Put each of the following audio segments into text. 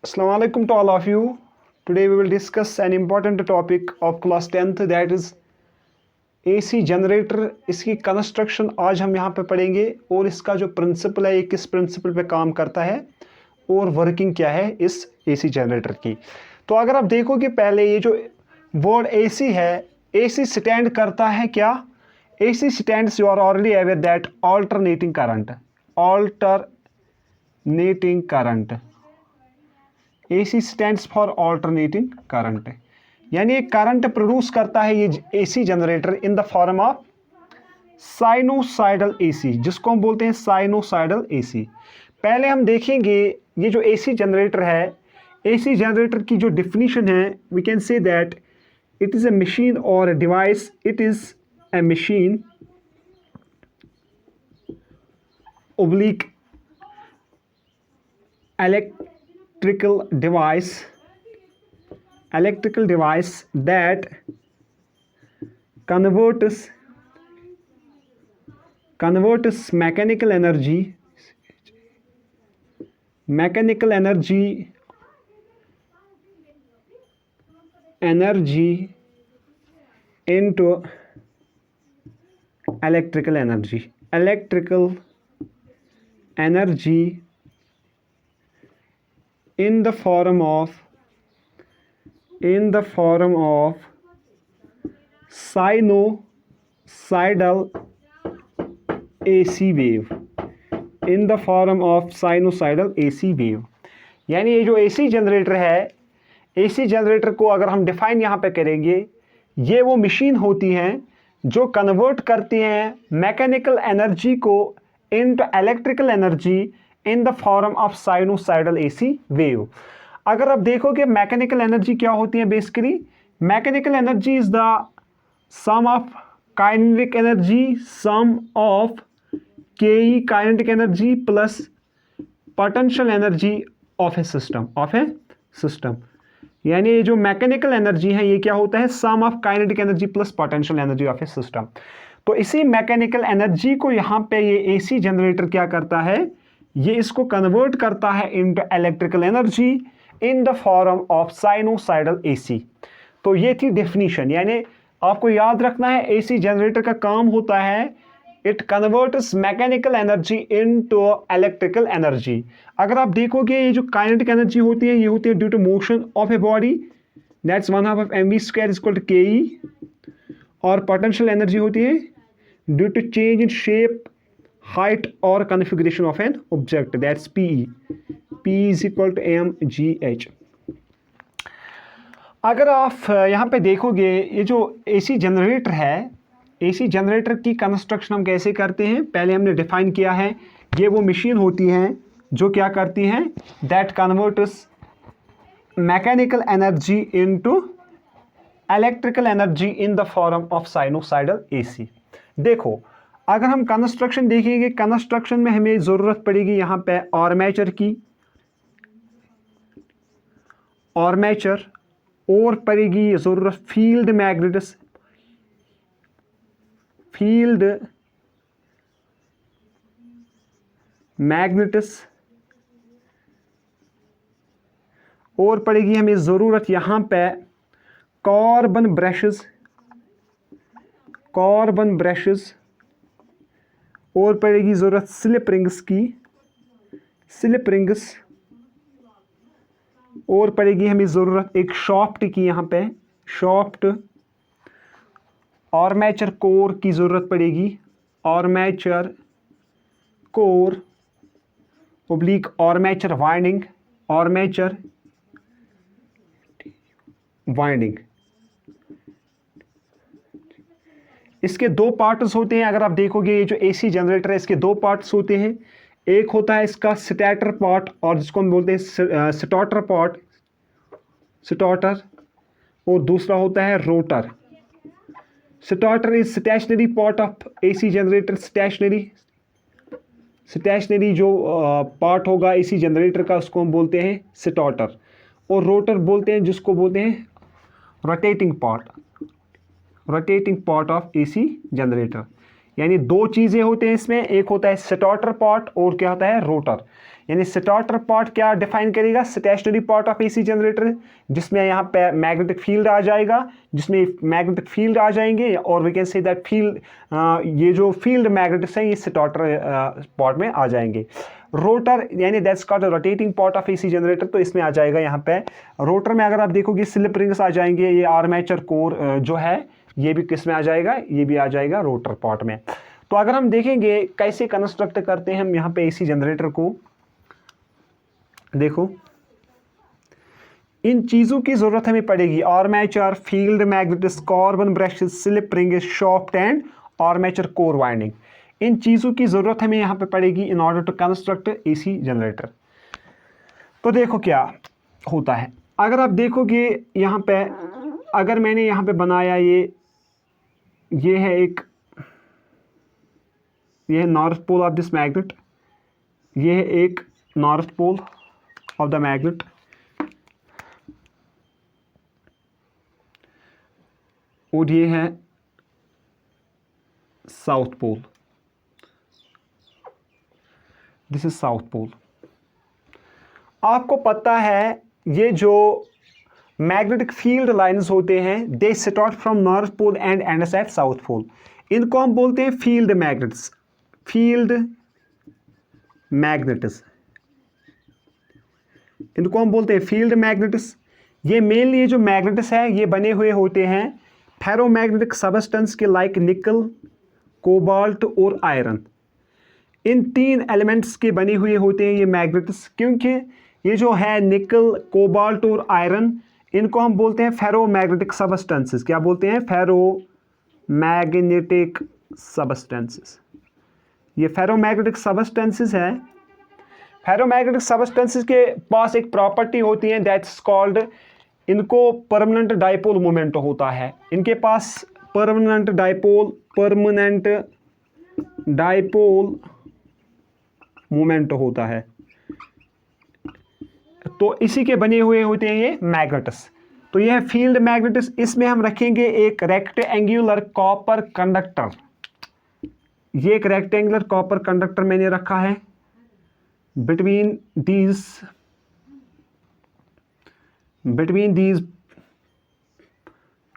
Assalamu alaikum to all of you. Today we will discuss an important topic of class 10th, that is AC generator. इसकी construction आज हम यहाँ पे पढ़ेंगे और इसका जो प्रिंसिपल है ये किस प्रिंसिपल पे काम करता है और वर्किंग क्या है इस AC जनरेटर की। तो अगर आप देखोगे पहले ये जो वर्ड AC है, AC स्टैंड करता है क्या? AC stands, you are already aware that alternating current. AC stands for alternating current, यानी एक करंट प्रोड्यूस करता है ये AC generator in the form of sinusoidal AC, जिसको हम बोलते हैं साइनोसाइडल AC। पहले हम देखेंगे ये जो AC जनरेटर है, AC जनरेटर की जो डिफिनीशन है, we can say that it is a machine और a device. It is a machine oblique electrical device that converts mechanical energy into electrical energy in the form of sinusoidal AC wave, in the form of sinusoidal AC wave। यानी ये जो AC generator है, AC generator को अगर हम define यहाँ पे करेंगे, ये वो मशीन होती हैं जो कन्वर्ट करती हैं मैकेनिकल एनर्जी को into electrical energy in the form of sinusoidal AC wave. अगर आप देखोगे मैकेनिकल एनर्जी क्या होती है, basically mechanical energy is the sum of kinetic energy, sum of के kinetic energy plus potential energy of a system. यानी ये जो मैकेनिकल एनर्जी है ये क्या होता है, sum of kinetic energy plus potential energy of a system. तो इसी मैकेनिकल एनर्जी को यहाँ पे ये AC जनरेटर क्या करता है, ये इसको कन्वर्ट करता है into electrical energy in the form of sinusoidal AC। तो ये थी डेफिनेशन, यानी आपको याद रखना है AC जनरेटर का काम होता है it converts mechanical energy into electrical energy. अगर आप देखोगे ये जो काइनेटिक एनर्जी होती है ये होती है due to motion of a body, that's 1/2 mv² equal to KE, और पोटेंशियल एनर्जी होती है due to change in shape, height और configuration of an object, that's PE is equal to mgh। अगर आप यहाँ पे देखोगे ये जो AC जनरेटर है, AC जनरेटर की कंस्ट्रक्शन हम कैसे करते हैं, पहले हमने डिफाइन किया है ये वो मशीन होती हैं जो क्या करती हैं, that converts mechanical energy into electrical energy in the form of sinusoidal AC। देखो अगर हम कंस्ट्रक्शन देखेंगे, कंस्ट्रक्शन में हमें ज़रूरत पड़ेगी यहाँ पे आर्मेचर की, आर्मेचर, और पड़ेगी ज़रूरत फील्ड मैग्नेटिस, और पड़ेगी हमें ज़रूरत यहाँ पे कार्बन ब्रशेस, और पड़ेगी ज़रूरत स्लिप रिंग्स, और पड़ेगी हमें ज़रूरत एक शाफ्ट की, यहाँ पे शाफ्ट, आर्मेचर कोर की ज़रूरत पड़ेगी, armature core oblique armature winding. इसके दो पार्ट्स होते हैं। अगर आप देखोगे ये जो AC जनरेटर है इसके दो पार्ट्स होते हैं, एक होता है इसका स्टार्टर पार्ट और जिसको हम बोलते हैं स्टार्टर, और दूसरा होता है rotor. Starter is stationary part of AC generator, stationary जो पार्ट होगा AC जनरेटर का उसको हम बोलते हैं स्टार्टर, और रोटर बोलते हैं जिसको बोलते हैं rotating part of AC generator. यानी दो चीज़ें होते हैं इसमें, एक होता है स्टार्टर पार्ट और क्या होता है रोटर। यानी स्टार्टर पार्ट क्या डिफाइन करेगा, stationary part of AC generator, जिसमें यहाँ पे मैग्नेटिक फील्ड आ जाएगा, जिसमें मैग्नेटिक फील्ड आ जाएंगे, और we can say that field, ये जो फील्ड मैग्नेटिक्स हैं ये स्टार्टर पार्ट में आ जाएंगे। रोटर यानी that's called rotating part of AC generator, तो इसमें आ जाएगा यहाँ पे रोटर में। अगर आप देखोगे स्लिप रिंग्स आ जाएंगे, ये आर्मेचर कोर जो है ये भी किस में आ जाएगा, ये भी आ जाएगा रोटर पार्ट में। तो अगर हम देखेंगे कैसे कंस्ट्रक्ट करते हैं हम यहाँ पे एसी जनरेटर को, देखो इन चीज़ों की ज़रूरत हमें पड़ेगी, armature, field magnets, carbon brushes, slip rings, shaft and armature core winding. इन चीज़ों की ज़रूरत हमें यहाँ पे पड़ेगी in order to construct AC generator. तो देखो क्या होता है, अगर आप देखोगे यहाँ पे, अगर मैंने यहाँ पे बनाया ये है एक, ये है north pole of this magnet, ये है एक north pole of the magnet, और ये है south pole, this is south pole. आपको पता है ये जो मैग्नेटिक फील्ड लाइंस होते हैं they start from north pole and ends at south pole, इनको हम बोलते हैं फील्ड मैग्नेट्स, फील्ड मैग्नेट्स, इनको हम बोलते हैं फील्ड मैग्नेट्स। ये मेनली जो मैग्नेट्स है ये बने हुए होते हैं फेरोमैग्नेटिक सबस्टेंस के लाइक निकल, कोबाल्ट और आयरन, इन तीन एलिमेंट्स के बने हुए होते हैं ये मैग्नेट्स। क्योंकि ये जो है निकल, कोबाल्ट और आयरन, इनको हम बोलते हैं फेरोमैग्नेटिक सबस्टेंसेस। क्या बोलते हैं, फेरोमैग्नेटिक सबस्टेंसेस। ये फेरोमैग्नेटिक सबस्टेंसेस है, फेरोमैग्नेटिक सबस्टेंसेस के पास एक प्रॉपर्टी होती है दैट्स कॉल्ड, इनको परमानेंट डाइपोल मोमेंट होता है, इनके पास परमानेंट डाइपोल मोमेंट होता है, तो इसी के बने हुए होते हैं ये मैग्नेट्स। तो यह है फील्ड मैग्नेट्स। इसमें हम रखेंगे एक रेक्टेंगुलर कॉपर कंडक्टर, ये एक रेक्टेंगुलर कॉपर कंडक्टर मैंने रखा है between these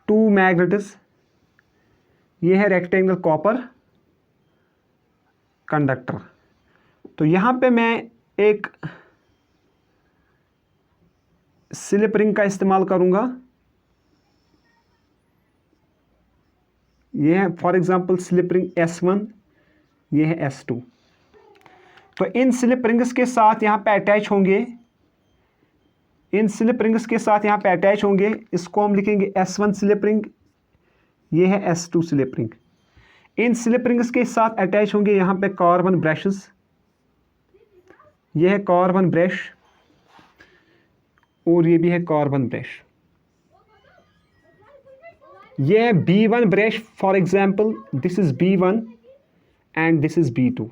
two magnets, ये है रेक्टेंगुलर कॉपर कंडक्टर। तो यहां पे मैं एक स्लिप रिंग का इस्तेमाल करूंगा, ये है for example slip ring S1, ये है S2। तो इन स्लिप रिंग्स के साथ यहाँ पे अटैच होंगे, इन स्लिप रिंग्स के साथ यहाँ पे अटैच होंगे, इसको हम लिखेंगे S1 स्लिप रिंग, ये है S2 स्लिप रिंग। इन स्लिप रिंग्स के साथ अटैच होंगे यहाँ पे कार्बन ब्रशेस, ये है कार्बन ब्रश और ये भी है कार्बन ब्रश। ये है B1 brush for example, this is B1 and this is B2।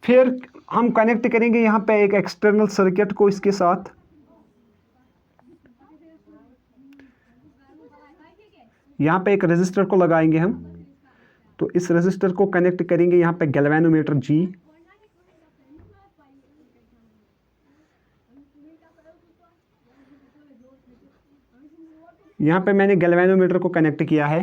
फिर हम कनेक्ट करेंगे यहाँ पे एक एक्सटर्नल सर्किट को इसके साथ, यहाँ पे एक रेजिस्टर को लगाएंगे हम, तो इस रेजिस्टर को कनेक्ट करेंगे यहाँ पे गैल्वेनोमीटर G, यहाँ पे मैंने गैल्वेनोमीटर को कनेक्ट किया है।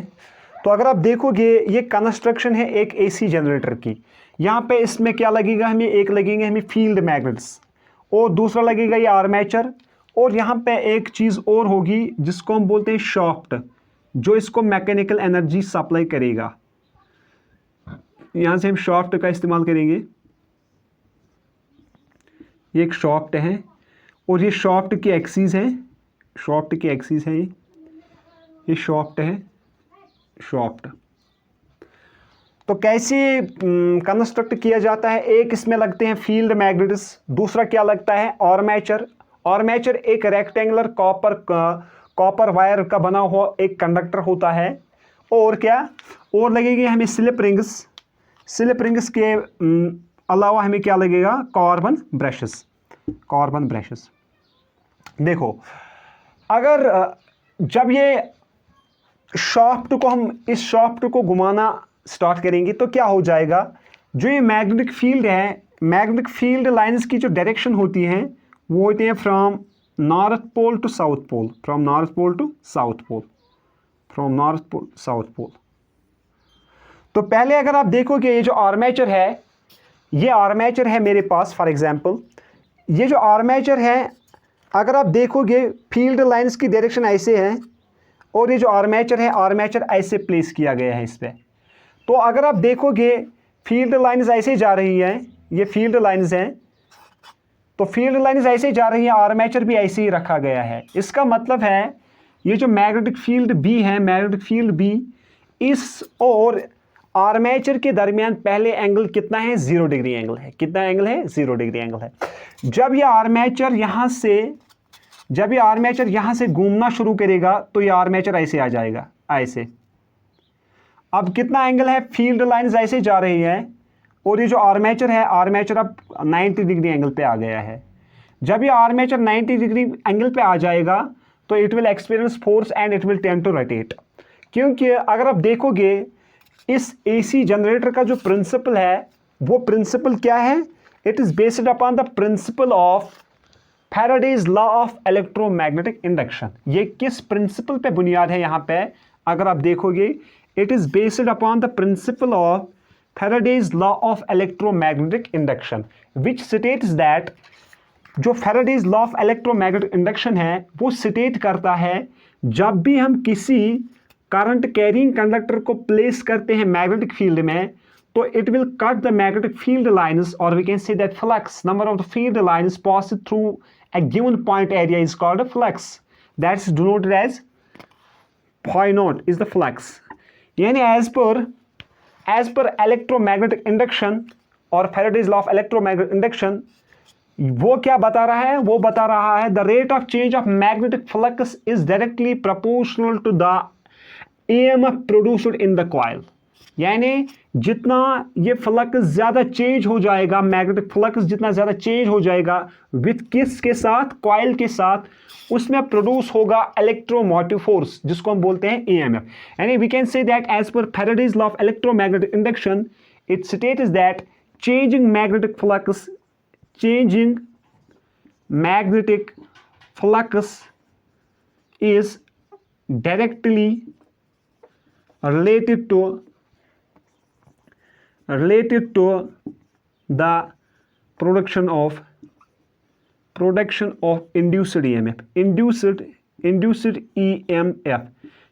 तो अगर आप देखोगे ये कंस्ट्रक्शन है एक एसी जनरेटर की, यहाँ पे इसमें क्या लगेगा हमें, एक लगेंगे हमें फील्ड मैग्नेट्स और दूसरा लगेगा ये आर्मेचर, और यहाँ पे एक चीज़ और होगी जिसको हम बोलते हैं शाफ्ट, जो इसको मैकेनिकल एनर्जी सप्लाई करेगा। यहाँ से हम शाफ्ट का इस्तेमाल करेंगे, ये एक शाफ्ट है और ये शाफ्ट की एक्सिस है, शाफ्ट की एक्सिस है, ये शाफ्ट है, शाफ्ट। तो कैसे कंस्ट्रक्ट किया जाता है, एक इसमें लगते हैं फील्ड मैग्नेट्स, दूसरा क्या लगता है आर्मेचर। आर्मेचर एक रेक्टेंगुलर कॉपर वायर का बना हुआ एक कंडक्टर होता है, और क्या और लगेगी हमें स्लिप रिंग्स, स्लिप रिंग्स के अलावा हमें क्या लगेगा, कार्बन ब्रशेस, कार्बन ब्रशेस। देखो अगर जब ये शाफ्ट को हम इस शाफ्ट को घुमाना स्टार्ट करेंगे तो क्या हो जाएगा, जो ये मैग्नेटिक फील्ड है मैग्नेटिक फील्ड लाइंस की जो डायरेक्शन होती हैं वो होती हैं from north pole to south pole, from north pole to south pole, from north pole south pole. तो पहले अगर आप देखोगे ये जो आर्मेचर है, ये आर्मेचर है मेरे पास फॉर एग्जांपल, ये जो आर्मेचर है अगर आप देखोगे फील्ड लाइंस की डायरेक्शन ऐसे है और ये जो आर्मेचर है, आर्मेचर ऐसे प्लेस किया गया है इस पर। तो अगर आप देखोगे फील्ड लाइंस ऐसे जा रही हैं, ये फील्ड लाइंस हैं, तो फील्ड लाइंस ऐसे जा रही हैं, आर्मेचर भी ऐसे ही रखा गया है। इसका मतलब है ये जो मैग्नेटिक फील्ड बी है, मैग्नेटिक फील्ड बी, इस और आर्मेचर के दरमियान पहले एंगल कितना है, 0 डिग्री एंगल है। कितना एंगल है, 0 डिग्री एंगल है। जब ये आर्मेचर यहाँ से घूमना शुरू करेगा तो ये आर्मेचर ऐसे आ जाएगा, ऐसे। अब कितना एंगल है, फील्ड लाइंस ऐसे जा रही है और ये जो आर्मेचर है, आर्मेचर अब 90 डिग्री एंगल पे आ गया है। जब ये आर्मेचर 90 डिग्री एंगल पे आ जाएगा तो it will experience force and it will tend to rotate. क्योंकि अगर आप देखोगे इस एसी जनरेटर का जो प्रिंसिपल है वो प्रिंसिपल क्या है, it is based upon the principle of Faraday's law of electromagnetic induction. ये किस प्रिंसिपल पे बुनियाद है, यहाँ पे अगर आप देखोगे it is based upon the principle of Faraday's law of electromagnetic induction which states that, जो Faraday's law of electromagnetic induction है वो स्टेट करता है जब भी हम किसी करंट कैरिंग कंडक्टर को प्लेस करते हैं मैग्नेटिक फील्ड में, तो it will cut the magnetic field lines, और we can say that flux number of the field lines pass through a given point area is called a flux. That's denoted as phi naught is the flux. यानी as per electromagnetic induction और Faraday's law of electromagnetic induction, वो क्या बता रहा है, वो बता रहा है the rate of change of magnetic flux is directly proportional to the EMF produced in the coil. यानी जितना ये फ्लक्स ज़्यादा चेंज हो जाएगा, मैग्नेटिक फ्लक्स जितना ज़्यादा चेंज हो जाएगा विथ किस के साथ, कॉइल के साथ, उसमें प्रोड्यूस होगा इलेक्ट्रोमोटिव फोर्स जिसको हम बोलते हैं EMF। यानी we can say that as per Faraday's law of electromagnetic induction it states that changing magnetic flux is directly related to the production of induced EMF, induced EMF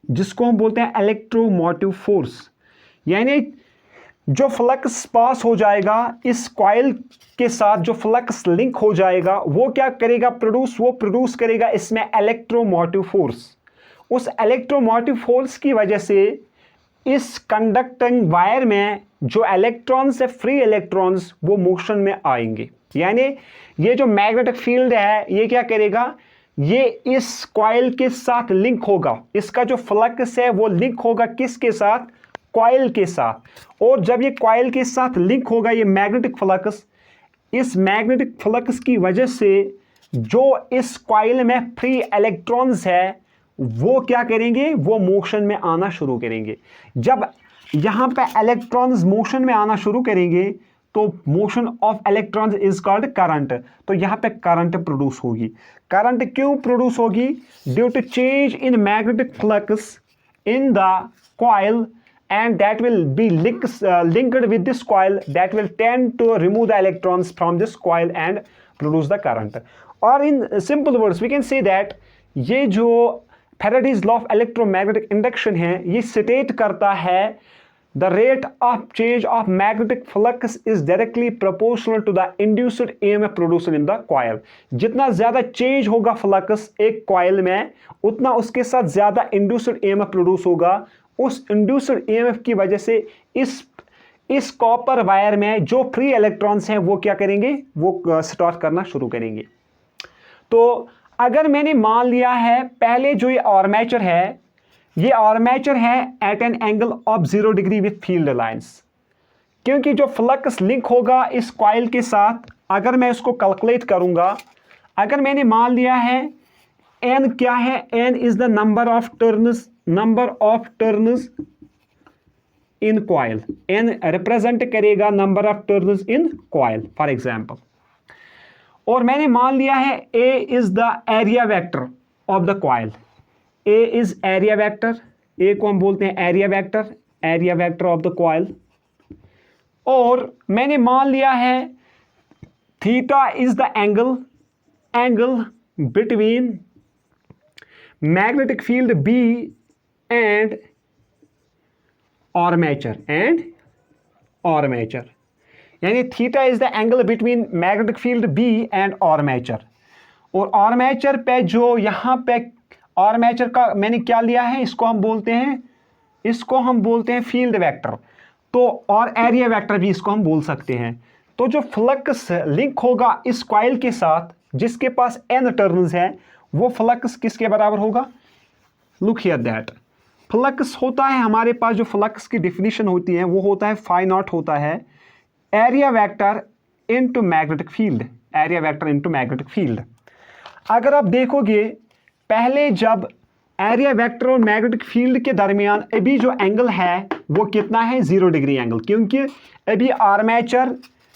जिसको हम बोलते हैं electromotive force. यानी जो flux pass हो जाएगा इस coil के साथ, जो फ्लक्स लिंक हो जाएगा वो क्या करेगा, प्रोड्यूस करेगा इसमें इलेक्ट्रोमोटिव फोर्स। उस इलेक्ट्रोमोटिव फोर्स की वजह से इस कंडक्टिंग वायर में जो इलेक्ट्रॉन्स है, फ्री इलेक्ट्रॉन्स, वो मोशन में आएंगे। यानी ये जो मैग्नेटिक फील्ड है ये क्या करेगा, ये इस कॉइल के साथ लिंक होगा, इसका जो फ्लक्स है वो लिंक होगा किसके साथ, कॉइल के साथ। और जब ये कॉइल के साथ लिंक होगा ये मैग्नेटिक फ्लक्स, इस मैग्नेटिक फ्लक्स की वजह से जो इस कॉइल में फ्री इलेक्ट्रॉन्स है वो क्या करेंगे, वो मोशन में आना शुरू करेंगे। जब यहाँ पे इलेक्ट्रॉन्स मोशन में आना शुरू करेंगे तो motion of electrons is called current. तो यहाँ पे करंट प्रोड्यूस होगी। करंट क्यों प्रोड्यूस होगी, due to change in magnetic flux in the coil and that will be linked with this coil that will tend to remove the electrons from this coil and produce the current. Or in simple words we can say that ये जो Faraday's law of electromagnetic induction है ये state करता है the rate of change of magnetic flux is directly proportional to the induced EMF produced in the coil. जितना ज़्यादा change होगा flux एक कॉइल में उतना उसके साथ ज़्यादा इंड्यूस्ड EMF प्रोड्यूस होगा। उस इंड्यूस्ड EMF की वजह से इस कॉपर वायर में जो फ्री इलेक्ट्रॉन्स हैं वो क्या करेंगे, वो स्टार्ट करना शुरू करेंगे। तो अगर मैंने मान लिया है पहले जो ये आर्मेचर है, ये आर्मेचर है at an angle of 0 degree with field lines, क्योंकि जो फ्लक्स लिंक होगा इस कॉइल के साथ, अगर मैं इसको कैलकुलेट करूंगा, अगर मैंने मान लिया है n क्या है, n is the number of turns in coil, n represent करेगा number of turns in coil for example. और मैंने मान लिया है a is the area vector of the coil, a is area vector, a को हम बोलते हैं area vector of the coil. और मैंने मान लिया है theta is the angle between magnetic field B and armature यानी theta is the angle between magnetic field B and armature. और आर्मेचर पे जो यहाँ पे आर्मेचर का मैंने क्या लिया है, इसको हम बोलते हैं फील्ड वेक्टर, तो और एरिया वेक्टर भी इसको हम बोल सकते हैं। तो जो फ्लक्स लिंक होगा इस कॉइल के साथ जिसके पास n टर्न्स है, वो फ्लक्स किसके बराबर होगा? लुक हियर दैट, फ्लक्स होता है हमारे पास, जो फ्लक्स की डिफिनीशन होती है वो होता है फाई नॉट होता है area vector into magnetic field. अगर आप देखोगे पहले जब एरिया वेक्टर और मैग्नेटिक फील्ड के दरमियान अभी जो एंगल है वो कितना है? 0 डिग्री एंगल, क्योंकि अभी आर्मेचर,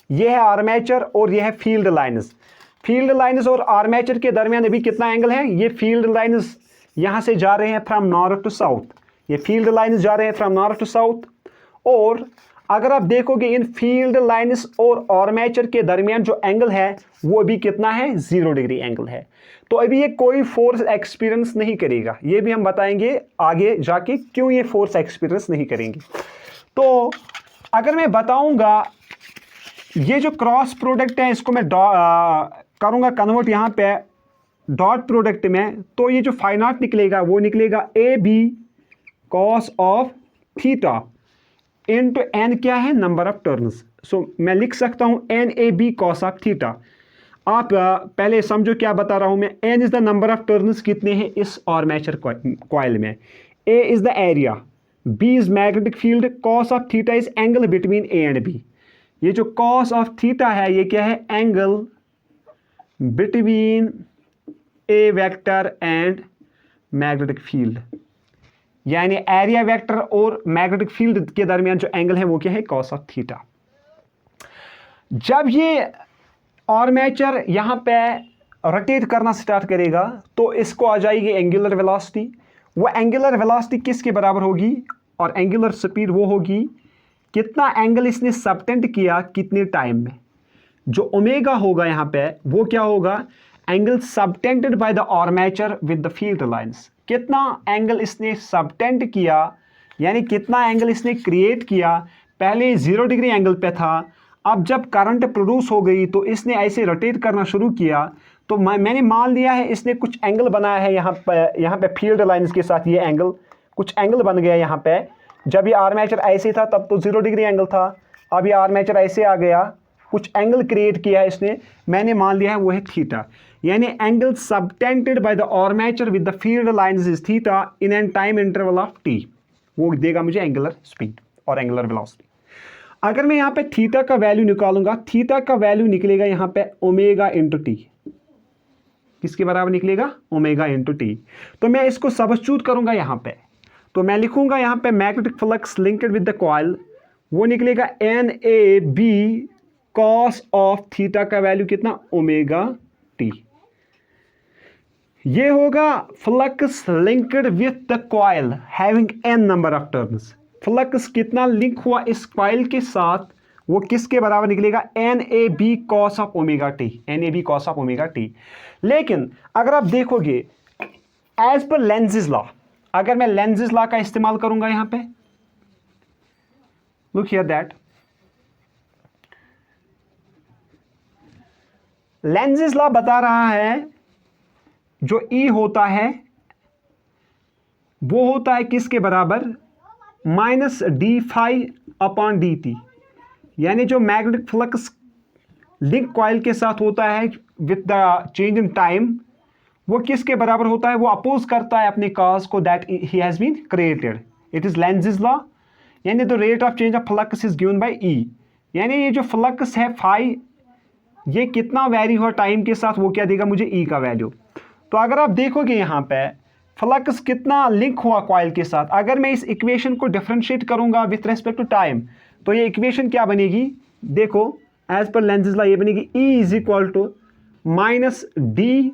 ये है आर्मेचर और ये है फील्ड लाइन्स और आर्मेचर के दरमियान अभी कितना एंगल है? ये फील्ड लाइन्स यहाँ से जा रहे हैं फ्रॉम नॉर्थ टू साउथ, ये फील्ड लाइन्स जा रहे हैं फ्रॉम नॉर्थ टू साउथ। और अगर आप देखोगे इन फील्ड लाइन्स और आर्मेचर के दरमियान जो एंगल है वो अभी कितना है? 0 डिग्री एंगल है। तो अभी ये कोई फोर्स एक्सपीरियंस नहीं करेगा, ये भी हम बताएंगे आगे जाके क्यों ये फोर्स एक्सपीरियंस नहीं करेंगे। तो अगर मैं बताऊंगा ये जो क्रॉस प्रोडक्ट है इसको मैं करूंगा कन्वर्ट यहाँ पे डॉट प्रोडक्ट में, तो ये जो फाई नॉट निकलेगा वो निकलेगा AB cos of theta into n क्या है? Number of turns. सो मैं लिख सकता हूँ NAB कॉस ऑफ थीटा। आप पहले समझो क्या बता रहा हूँ मैं। n is the number of turns कितने हैं इस आर्मेचर कॉइल में, A is the area, B is magnetic field, cos of theta is angle between A and B। ये जो कॉस ऑफ थीटा है ये क्या है? Angle between A vector and magnetic field, यानी एरिया वेक्टर और magnetic field के दरमियान जो एंगल है वो क्या है? Cos of theta. जब ये आर्मेचर यहाँ पे रोटेट करना स्टार्ट करेगा तो इसको आ जाएगी एंगुलर वेलोसिटी। वो एंगुलर वेलोसिटी किसके बराबर होगी? और एंगुलर स्पीड वो होगी कितना एंगल इसने सबटेंड किया कितने टाइम में। जो ओमेगा होगा यहाँ पे वो क्या होगा? Angle subtended by the armature with the field lines. कितना एंगल इसने सबटेंड किया, यानी कितना एंगल इसने क्रिएट किया। पहले 0 डिग्री एंगल पे था, अब जब करंट प्रोड्यूस हो गई तो इसने ऐसे रोटेट करना शुरू किया, तो मैंने मान लिया है इसने कुछ एंगल बनाया है यहाँ पे फील्ड लाइंस के साथ। ये एंगल कुछ एंगल बन गया यहाँ पे। जब ये आर्मेचर ऐसे था तब तो 0 डिग्री एंगल था, अब ये आर्मेचर ऐसे आ गया, कुछ एंगल क्रिएट किया है इसने, मैंने मान लिया है वो है थीटा। यानी angle subtended by the armature with the field lines is theta in an time interval of t। वो देगा मुझे एंगुलर स्पीड और एंगुलर वेलोसिटी। अगर मैं यहाँ पे थीटा का वैल्यू निकालूंगा, थीटा का वैल्यू निकलेगा यहाँ पे ओमेगा इंटू टी। किसके बराबर निकलेगा? Omega into T. तो मैं इसको सब्स्टिट्यूट करूंगा यहाँ पे, तो मैं लिखूंगा यहाँ पे magnetic flux linked with the coil, वो निकलेगा NAB कॉस ऑफ थीटा का वैल्यू कितना? Omega T. ये होगा flux linked with the coil having n number of turns. Flux कितना लिंक हुआ इस कॉइल के साथ वो किसके बराबर निकलेगा? NAB cos of omega T, NAB cos of omega T. लेकिन अगर आप देखोगे एज पर लेंज़ेस लॉ, अगर मैं लेंज़ेस लॉ का इस्तेमाल करूंगा यहाँ पे, लुक हियर दैट, लेंज़ेस लॉ बता रहा है जो E होता है वो होता है किसके बराबर? -d∅/dt। यानी जो मैग्नेटिक फ्लक्स लिंक कॉइल के साथ होता है with the change in time, वो किसके बराबर होता है? वो अपोज करता है अपने कॉज को दैट ही has been created. It is Lenz's law. यानी the rate of change of flux is given by E। यानी ये जो फ्लक्स है फाई, ये कितना वैरी हुआ टाइम के साथ, वो क्या देगा मुझे? E का वैल्यू। तो अगर आप देखोगे यहाँ पे फ्लक्स कितना लिंक हुआ कॉइल के साथ। अगर मैं इस इक्वेशन को डिफरेंशिएट करूंगा विथ रेस्पेक्ट टू टाइम, तो ये इक्वेशन क्या बनेगी, देखो एज पर लेंज़ लॉ ये बनेगी E is equal to minus d,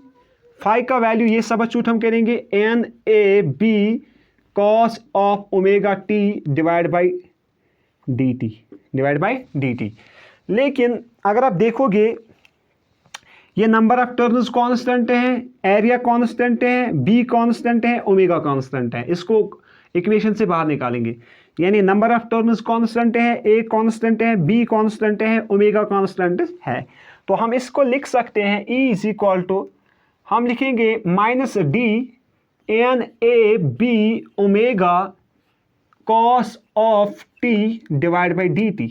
phi का वैल्यू ये सबस्टिट्यूट हम करेंगे N A B cos of omega t divide by d t. लेकिन अगर आप देखोगे ये नंबर ऑफ टर्न्स कांस्टेंट है, एरिया कांस्टेंट है, बी कांस्टेंट है, ओमेगा कांस्टेंट है, इसको इक्वेशन से बाहर निकालेंगे। यानी नंबर ऑफ टर्न्स कांस्टेंट है, ए कांस्टेंट है, बी कांस्टेंट है, ओमेगा कांस्टेंट है। तो हम इसको लिख सकते हैं E इज इक्वल टू, हम लिखेंगे minus d N A B omega cos of t divide by d t,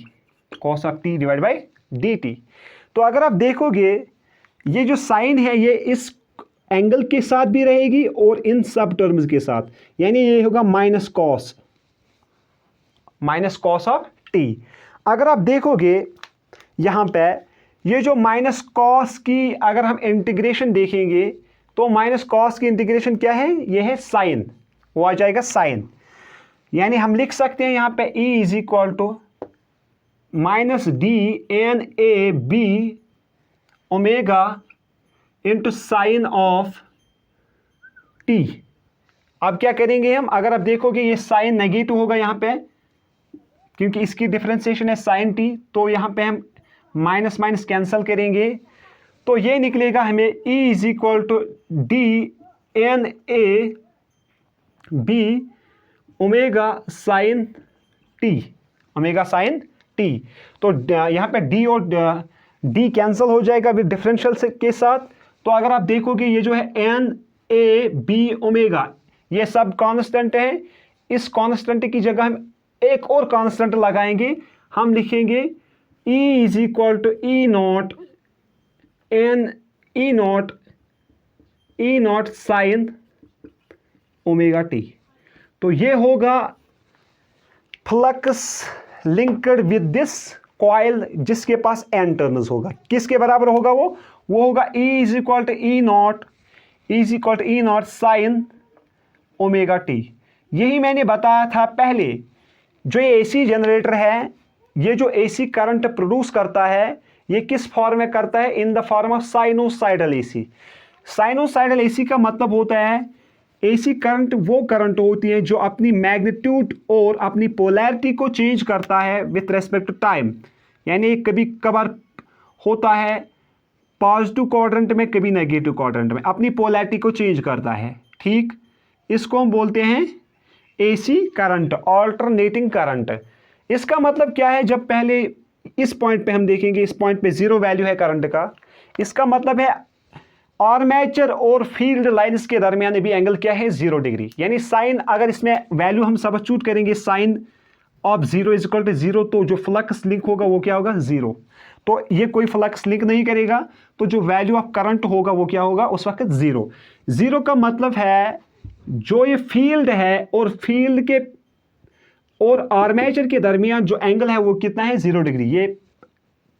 cos of t divide by d t. तो अगर आप देखोगे ये जो साइन है ये इस एंगल के साथ भी रहेगी और इन सब टर्म्स के साथ, यानी ये होगा माइनस कॉस ऑफ टी। अगर आप देखोगे यहां पे ये जो माइनस कॉस की अगर हम इंटीग्रेशन देखेंगे तो माइनस कॉस की इंटीग्रेशन क्या है, ये है साइन, वो आ जाएगा साइन। यानी हम लिख सकते हैं यहां पे E is equal to minus d N A B omega into sine of t. अब क्या करेंगे हम, अगर आप देखोगे ये साइन नेगेटिव होगा यहाँ पे क्योंकि इसकी डिफरेंशिएशन है साइन टी, तो यहाँ पे हम माइनस माइनस कैंसिल करेंगे, तो ये निकलेगा हमें E is equal to d N A B omega sine t, तो यहाँ पे D और D कैंसिल हो जाएगा विद डिफरेंशियल के साथ। तो अगर आप देखोगे ये जो है एन ए बी ओमेगा ये सब कांस्टेंट है, इस कांस्टेंट की जगह हम एक और कांस्टेंट लगाएंगे, हम लिखेंगे E is equal to E naught sine omega t. तो ये होगा flux linked with this coil जिसके पास एन टर्न्स होगा। किसके बराबर होगा वो होगा E is equal to E naught sine omega t. यही मैंने बताया था पहले, जो ये AC जनरेटर है, ये जो AC करंट प्रोड्यूस करता है ये किस फॉर्म में करता है, इन the form of sinusoidal AC। Sinusoidal AC का मतलब होता है AC करंट वो करंट होती है जो अपनी मैग्नीट्यूड और अपनी पोलैरिटी को चेंज करता है विथ रेस्पेक्ट टू टाइम। यानी कभी कभार होता है पॉजिटिव क्वाड्रेंट में, कभी नेगेटिव क्वाड्रेंट में, अपनी पोलैरिटी को चेंज करता है। ठीक, इसको हम बोलते हैं AC करंट, ऑल्टरनेटिंग करंट। इसका मतलब क्या है, जब पहले इस पॉइंट पे हम देखेंगे, इस पॉइंट पे जीरो वैल्यू है करंट का, इसका मतलब है आर्मेचर और फील्ड लाइंस के दरमियान भी एंगल क्या है, 0 डिग्री। यानी साइन, अगर इसमें वैल्यू हम सबस्टिट्यूट करेंगे sine of 0 is equal to 0, तो जो फ्लक्स लिंक होगा वो क्या होगा, 0। तो ये कोई फ्लक्स लिंक नहीं करेगा, तो जो वैल्यू ऑफ करंट होगा वो क्या होगा उस वक्त, 0। 0 का मतलब है जो ये फील्ड है और फील्ड के और आर्मेचर के दरमियान जो एंगल है वो कितना है, 0 डिग्री। ये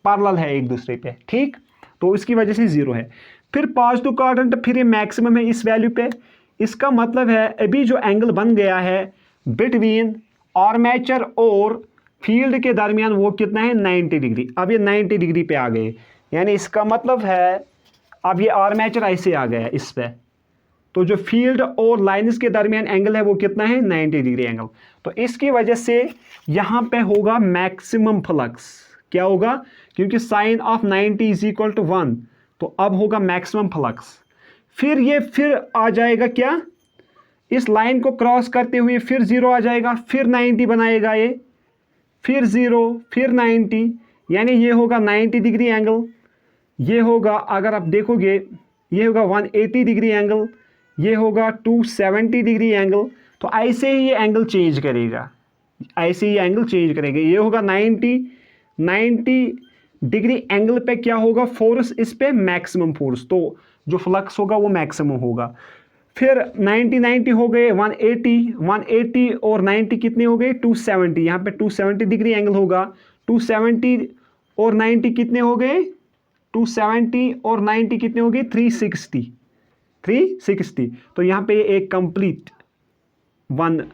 पैरेलल है एक दूसरे पे। ठीक, तो इसकी वजह से 0 है। फिर पॉजिटिव क्वाड्रेंट, फिर ये मैक्सिमम है इस वैल्यू पे। इसका मतलब है अभी जो एंगल बन गया है बिटवीन आर्मेचर और फील्ड के दरमियान वो कितना है, 90 डिग्री। अब ये 90 डिग्री पे आ गए, यानी इसका मतलब है अब ये आर्मेचर ऐसे आ गया इस पे, तो जो फील्ड और लाइंस के दरमियान एंगल है वो कितना है, 90 डिग्री एंगल। तो इसकी वजह से यहाँ पे होगा मैक्सिमम फ्लक्स। क्या होगा, क्योंकि sine of 90 is equal to 1, तो अब होगा मैक्सिमम फ्लक्स। फिर ये फिर आ जाएगा क्या, इस लाइन को क्रॉस करते हुए फिर 0 आ जाएगा, फिर 90 बनाएगा ये, फिर 0, फिर 90, यानी ये होगा 90 डिग्री एंगल। ये होगा, अगर आप देखोगे, ये होगा 180 डिग्री एंगल, ये होगा 270 डिग्री एंगल। तो ऐसे ही ये एंगल चेंज करेगा, ऐसे ही एंगल चेंज करेगा। ये होगा 90 डिग्री एंगल पे क्या होगा, फोर्स इस पे मैक्सिमम फोर्स, तो जो फ्लक्स होगा वो मैक्सिमम होगा। फिर 90 हो गए, 180 और 90 कितने हो गए, 270। यहाँ पे 270 डिग्री एंगल होगा। 270 और 90 कितने हो गए, 270 और 90 कितने हो गए, 360। 360। तो यहाँ पे एक कंप्लीट वन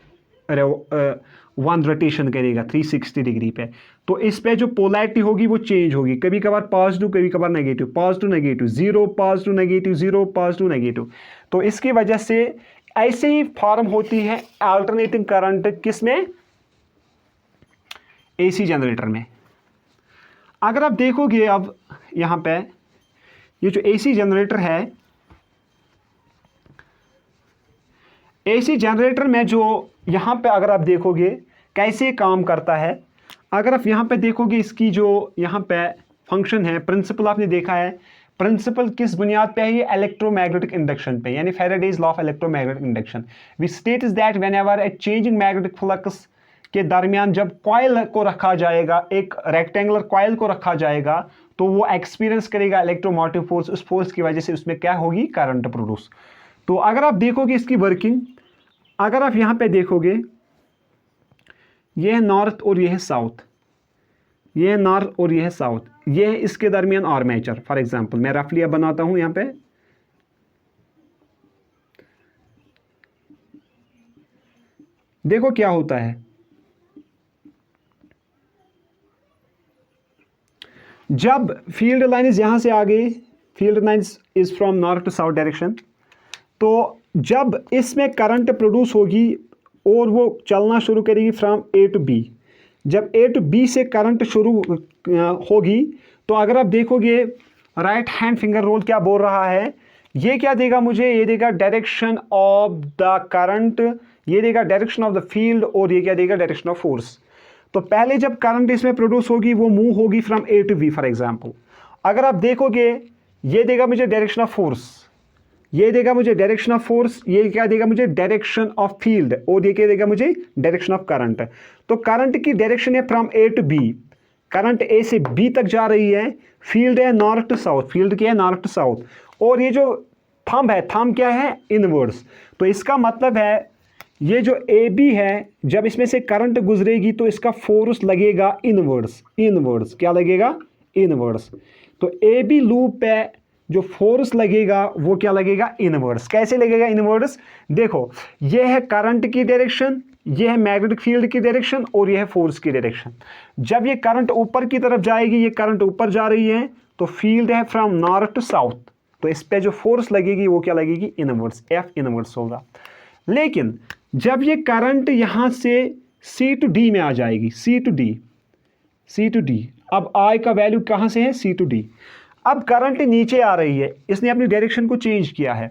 रोटेशन करेगा 360 डिग्री पे। तो इस पे जो पोलैरिटी होगी वो चेंज होगी, कभी कभार पॉजिटिव कभी कभार negative, positive negative, zero positive negative, zero positive negative. तो इसकी वजह से ऐसे ही फॉर्म होती है अल्टरनेटिंग करंट, किसमें? एसी जनरेटर में। अगर आप देखोगे अब यहाँ पे ये जो एसी जनरेटर है, एसी जनरेटर में जो यहाँ पे अगर आप देखोगे कैसे काम करता है, अगर आप यहाँ पे देखोगे इसकी जो यहाँ पे फंक्शन है, प्रिंसिपल आपने देखा है, प्रिंसिपल किस बुनियाद पे है? ये इलेक्ट्रोमैग्नेटिक इंडक्शन पे, यानी Faraday's law of electromagnetic induction. We state is that whenever a changing magnetic flux के दरमियान जब कॉइल को रखा जाएगा, एक रेक्टेंगुलर कॉइल को रखा जाएगा, तो वो एक्सपीरियंस करेगा इलेक्ट्रोमोटिव फोर्स, उस फोर्स की वजह से उसमें क्या होगी? Current produce. तो अगर आप देखोगे इसकी वर्किंग, अगर आप यहाँ पे देखोगे ये है नॉर्थ और ये है साउथ, ये है नॉर्थ और ये है साउथ, ये है इसके दरमियान आर्मेचर। फॉर एग्जांपल मैं रफली अब बनाता हूं यहाँ पे, देखो क्या होता है। जब फील्ड लाइन्स यहां से आ गई, field lines is from north to south direction, तो जब इसमें करंट प्रोड्यूस होगी और वो चलना शुरू करेगी फ्रॉम ए टू बी, जब ए टू बी से करंट शुरू होगी, तो अगर आप देखोगे राइट हैंड फिंगर रूल क्या बोल रहा है, ये क्या देगा मुझे? ये देगा डायरेक्शन ऑफ द करंट, ये देगा डायरेक्शन ऑफ द फील्ड, और ये क्या देगा? Direction of force. तो पहले जब करंट इसमें प्रोड्यूस होगी वो मूव होगी from A to B. For example अगर आप देखोगे ये देगा मुझे डायरेक्शन ऑफ फोर्स, ये देगा मुझे डायरेक्शन ऑफ फोर्स, ये क्या देगा मुझे? डायरेक्शन ऑफ फील्ड, और ये क्या देगा मुझे? Direction of current. तो करंट की डायरेक्शन है from A to B, current A से बी तक जा रही है, फील्ड है नॉर्थ टू साउथ, फील्ड क्या है? नॉर्थ टू साउथ, और ये जो थंब है, थंब क्या है? इनवर्ड्स। तो इसका मतलब है ये जो ए बी है, जब इसमें से करंट गुजरेगी तो इसका फोर्स लगेगा इनवर्ड्स, इनवर्ड्स क्या लगेगा? इनवर्ड्स। तो ए बी लूप पे जो फोर्स लगेगा वो क्या लगेगा? इनवर्स। कैसे लगेगा इनवर्स? देखो ये है करंट की डायरेक्शन, ये है मैग्नेटिक फील्ड की डायरेक्शन, और ये है फोर्स की डायरेक्शन। जब ये करंट ऊपर की तरफ जाएगी, ये करंट ऊपर जा रही है, तो फील्ड है फ्रॉम नॉर्थ टू साउथ, तो इस पे जो फोर्स लगेगी वो क्या लगेगी? इनवर्स, एफ इनवर्स होगा। लेकिन जब ये करंट यहां से सी टू डी में आ जाएगी, C to D, C to D, अब आई का वैल्यू कहां से है? C to D. अब करंट नीचे आ रही है, इसने अपनी डायरेक्शन को चेंज किया है,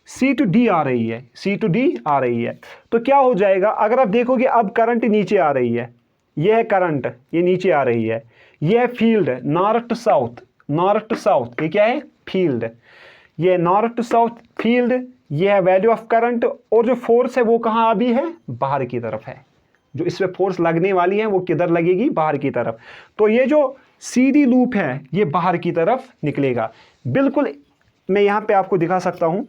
सी टू डी आ रही है, सी टू डी आ रही है। तो क्या हो जाएगा? अगर आप देखोगे अब करंट नीचे आ रही है, यह है करंट, ये नीचे आ रही है, यह है field north to south, north to south, ये क्या है? फील्ड। ये नॉर्थ टू साउथ फील्ड, ये है वैल्यू ऑफ करंट, और जो फोर्स है वो कहाँ अभी है? बाहर की तरफ है। जो इसमें फोर्स लगने वाली है वो किधर लगेगी? बाहर की तरफ। तो ये जो सीधी लूप है ये बाहर की तरफ निकलेगा। बिल्कुल मैं यहाँ पे आपको दिखा सकता हूँ,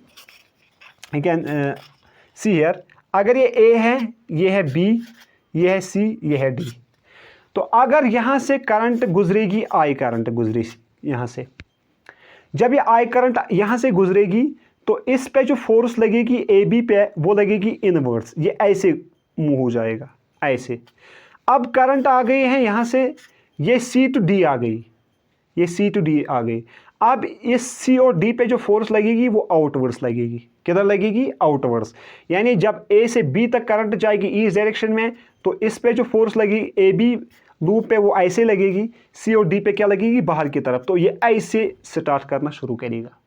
कैन सी हियर, अगर ये ए है, ये है बी, ये है सी, ये है डी, तो अगर यहाँ से करंट गुजरेगी, आई करंट गुजरी यहाँ से, जब ये आई करंट यहाँ से गुजरेगी तो इस पे जो फोर्स लगेगी ए बी पे वो लगेगी इनवर्स, ये ऐसे मूव हो जाएगा, ऐसे। अब करंट आ गई है यहाँ से, ये सी टू डी आ गई, ये सी टू डी आ गई। अब इस सी और डी पे जो फोर्स लगेगी वो आउटवर्ड्स लगेगी, किधर लगेगी? आउटवर्ड्स। यानी जब ए से बी तक करंट जाएगी इस डायरेक्शन में, तो इस पे जो फोर्स लगेगी ए बी लूप पे वो ऐसे लगेगी, सी और डी पे क्या लगेगी? बाहर की तरफ। तो ये ऐसे स्टार्ट करना शुरू करेगा,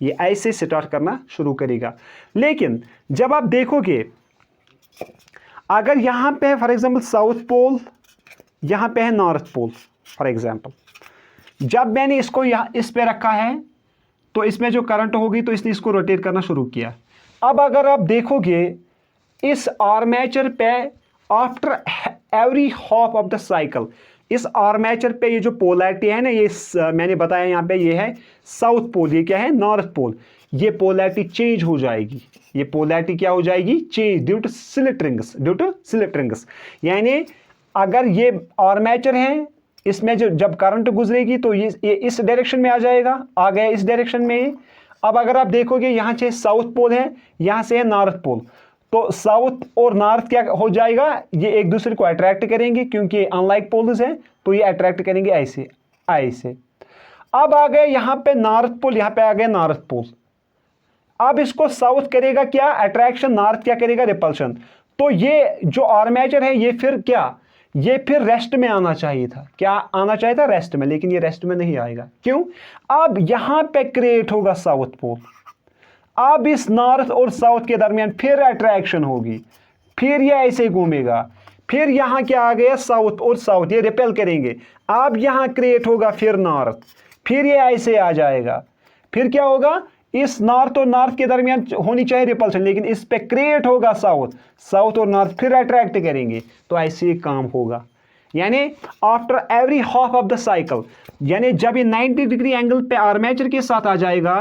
ये ऐसे स्टार्ट करना शुरू करेगा। लेकिन जब आप देखोगे अगर यहाँ पे फॉर एग्जांपल साउथ पोल, यहाँ पे है नॉर्थ पोल फॉर एग्जांपल, जब मैंने इसको यहाँ इस पे रखा है तो इसमें जो करंट होगी तो इसने इसको रोटेट करना शुरू किया। अब अगर आप देखोगे इस आर्मेचर पे after every half of the cycle, इस आर्मेचर पे ये जो पोलैरिटी है ना, ये मैंने बताया यहाँ पे ये है साउथ पोल, ये क्या है? North pole. ये पोलैरिटी चेंज हो जाएगी, ये पोलैरिटी क्या हो जाएगी? Change due to slit rings, due to slit rings. यानी अगर ये आर्मेचर है, इसमें जो जब करंट गुजरेगी तो ये इस डायरेक्शन में आ जाएगा, आ गया इस डायरेक्शन में, अब अगर आप देखोगे यहाँ से साउथ पोल है, यहाँ से है नॉर्थ पोल, तो साउथ और नॉर्थ क्या हो जाएगा, ये एक दूसरे को अट्रैक्ट करेंगे क्योंकि अनलाइक पोल्स हैं, तो ये अट्रैक्ट करेंगे ऐसे ऐसे। अब आ गए यहाँ पे नॉर्थ पोल, यहाँ पे आ गए नॉर्थ पोल। अब इसको साउथ करेगा क्या अट्रैक्शन, नॉर्थ क्या करेगा रिपल्शन। तो ये जो आर्मेचर है ये फिर क्या, ये फिर रेस्ट में आना चाहिए था, क्या आना चाहिए था, रेस्ट में, लेकिन ये रेस्ट में नहीं आएगा। क्यों, अब यहां पे क्रिएट होगा साउथ पोल, अब इस नॉर्थ और साउथ के दरमियान फिर अट्रैक्शन होगी, फिर ये ऐसे घूमेगा, फिर यहां क्या आ गया साउथ और साउथ ये रिपेल करेंगे, अब यहां क्रिएट होगा फिर नॉर्थ, फिर ये ऐसे आ जाएगा, फिर क्या होगा, इस नॉर्थ और नॉर्थ के दरमियान होनी चाहिए रिपल्शन, लेकिन इस पे क्रिएट होगा साउथ, साउथ और नॉर्थ फिर अट्रैक्ट करेंगे, तो ऐसे काम होगा। यानी after every half of the cycle, यानी जब ये 90 डिग्री एंगल पे आर्मेचर के साथ आ जाएगा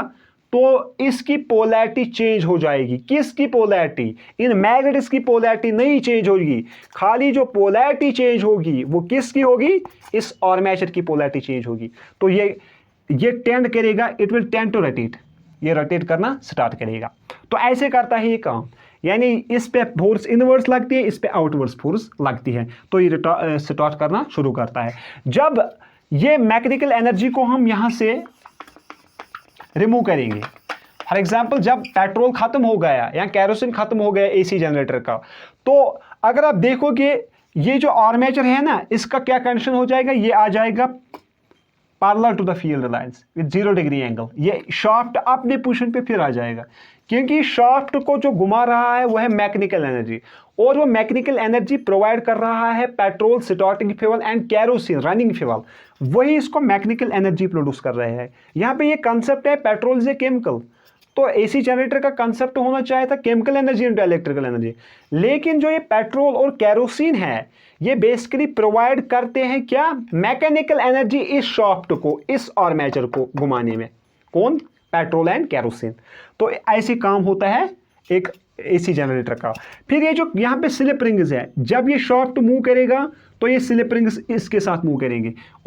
तो इसकी पोलैरिटी चेंज हो जाएगी। किसकी पोलैरिटी, इन मैग्नेटिक्स की पोलैरिटी नहीं चेंज होगी, खाली जो पोलैरिटी चेंज होगी वो किसकी होगी, इस आर्मेचर की पोलैरिटी चेंज होगी। तो ये टेंड करेगा, it will tend to rotate, ये रोटेट करना स्टार्ट करेगा। तो ऐसे करता है ये काम, यानी इस पे फोर्स इनवर्स लगती है, इस पे आउटवर्स फोर्स लगती है, तो ये स्टार्ट करना शुरू करता है। जब ये मैकेनिकल एनर्जी को हम यहां से रिमूव करेंगे, फॉर एग्जांपल जब पेट्रोल खत्म हो गया या कैरोसिन खत्म हो गया एसी जनरेटर का, तो अगर आप देखोगे ये जो आर्मेचर है ना, इसका क्या कंडीशन हो जाएगा, ये आ जाएगा parallel to the field lines with 0 degree angle, ये शाफ्ट अपने पोजीशन पे फिर आ जाएगा, क्योंकि शाफ्ट को जो घुमा रहा है वो है मैकेनिकल एनर्जी, और वो मैकेनिकल एनर्जी प्रोवाइड कर रहा है petrol, starting fuel and kerosene running fuel, वही इसको मैकेनिकल एनर्जी प्रोड्यूस कर रहे हैं। यहाँ पे ये कंसेप्ट है पेट्रोल इज ए केमिकल, तो एसी जनरेटर का कंसेप्ट होना चाहिए था chemical energy into electrical energy, लेकिन जो ये पेट्रोल और कैरोसिन है ये बेसिकली प्रोवाइड करते हैं क्या, मैकेनिकल एनर्जी इस शाफ्ट को, इस आर्मेचर को घुमाने में, कौन, पेट्रोल एंड कैरोसिन। तो ऐसे काम होता है एक एसी जनरेटर का। फिर ये जो यहाँ पे स्लिप रिंग्स है, जब ये शाफ्ट मूव करेगा तो ये स्लिप रिंग्स इसके साथ मूव करेंगे,